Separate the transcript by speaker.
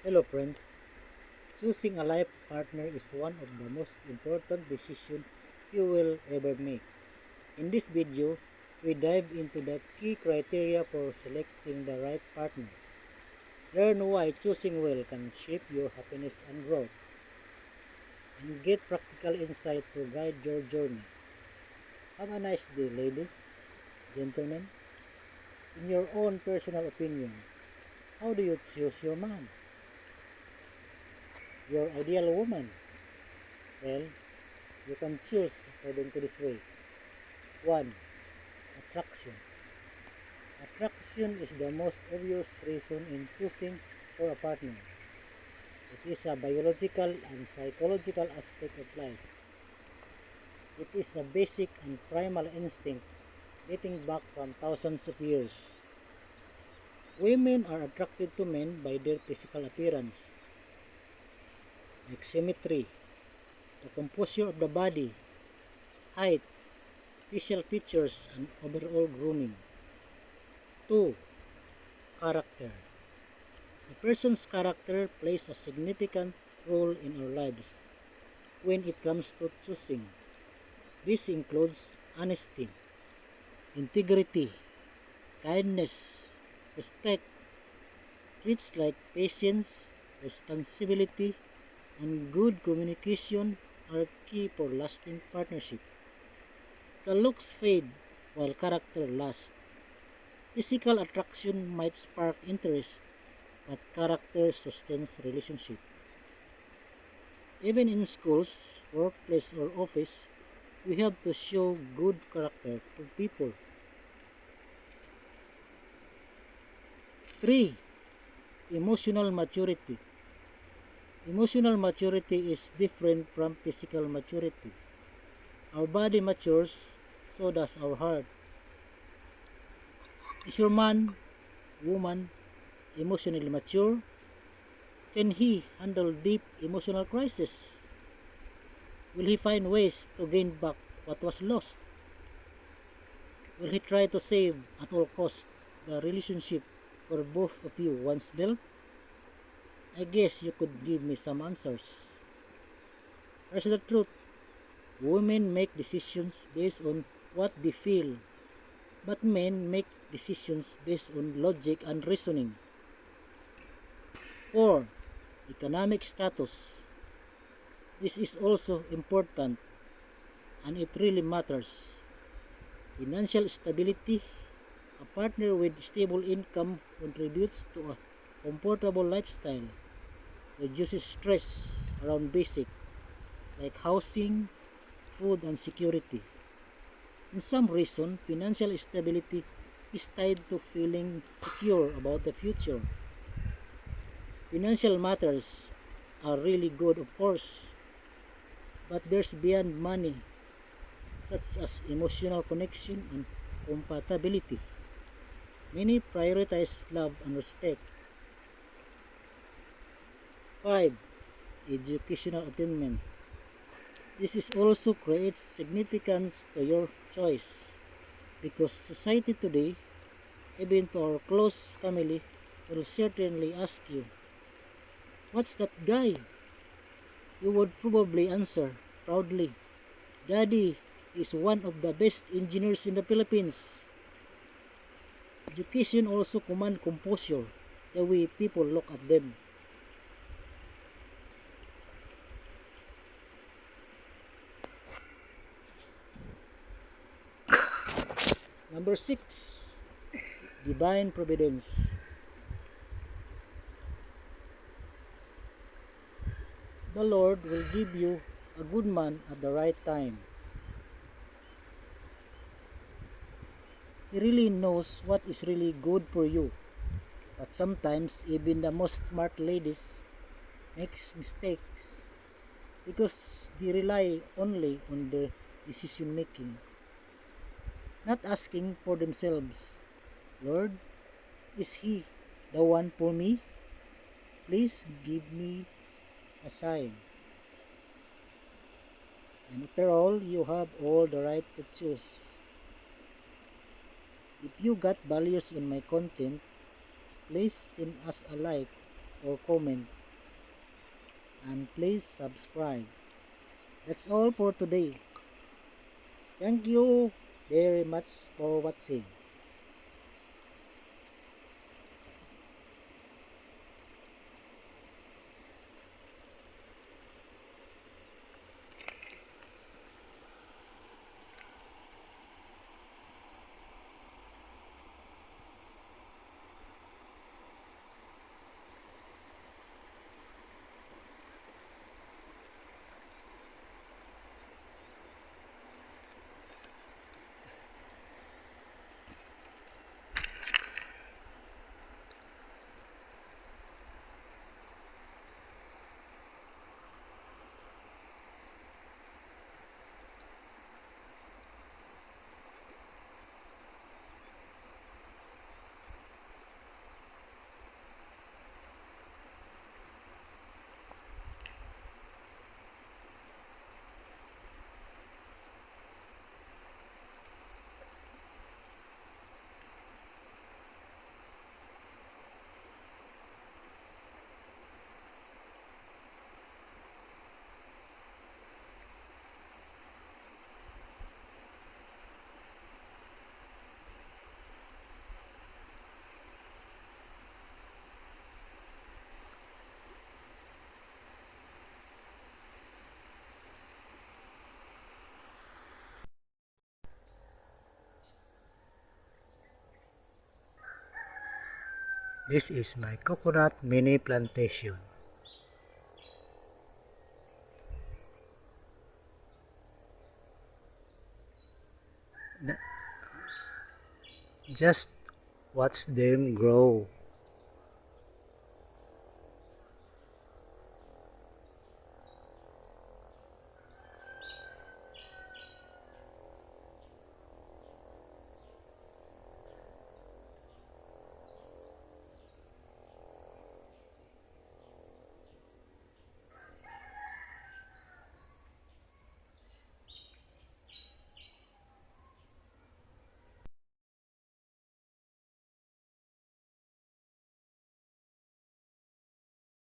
Speaker 1: Hello friends, choosing a life partner is one of the most important decisions you will ever make. In this video, we dive into the key criteria for selecting the right partner. Learn why choosing well can shape your happiness and growth, and get practical insight to guide your journey. Have a nice day, ladies, gentlemen. In your own personal opinion, how do you choose your man, your ideal woman? Well, you can choose according to this way. 1. Attraction. Attraction is the most obvious reason in choosing for a partner. It is a biological and psychological aspect of life. It is a basic and primal instinct dating back from thousands of years. Women are attracted to men by their physical appearance, like symmetry, the composure of the body, height, facial features, and overall grooming. 2. Character. A person's character plays a significant role in our lives when it comes to choosing. This includes honesty, integrity, kindness, respect. Traits like patience, responsibility, and good communication are key for lasting partnership. The looks fade while character lasts. Physical attraction might spark interest, but character sustains relationship. Even in schools, workplace, or office, we have to show good character to people. 3. Emotional maturity. Emotional maturity is different from physical maturity. Our body matures, so does our heart. Is your man, woman, emotionally mature? Can he handle deep emotional crisis? Will he find ways to gain back what was lost? Will he try to save at all costs the relationship for both of you once built? I guess you could give me some answers. Here's the truth. Women make decisions based on what they feel, but men make decisions based on logic and reasoning. 4. Economic status. This is also important and it really matters. Financial stability. A partner with stable income contributes to a comfortable lifestyle, reduces stress around basic like housing, food, and security. In some reason, financial stability is tied to feeling secure about the future. Financial matters are really good, of course, but there's beyond money, such as emotional connection and compatibility. Many prioritize love and respect. 5. Educational attainment. This is also creates significance to your choice because society today, even to our close family, will certainly ask you, "What's that guy?" You would probably answer proudly, "Daddy is one of the best engineers in the Philippines." Education also commands composure, the way people look at them. Number 6. Divine Providence. The Lord will give you a good man at the right time. He really knows what is really good for you. But sometimes even the most smart ladies makes mistakes because they rely only on their decision making, not asking for themselves. Lord, is he the one for me? Please give me a sign. And after all, you have all the right to choose. If you got values on my content, please send us a like or comment. And please subscribe. That's all for today. Thank you very much for watching. This is my coconut mini plantation. Just watch them grow.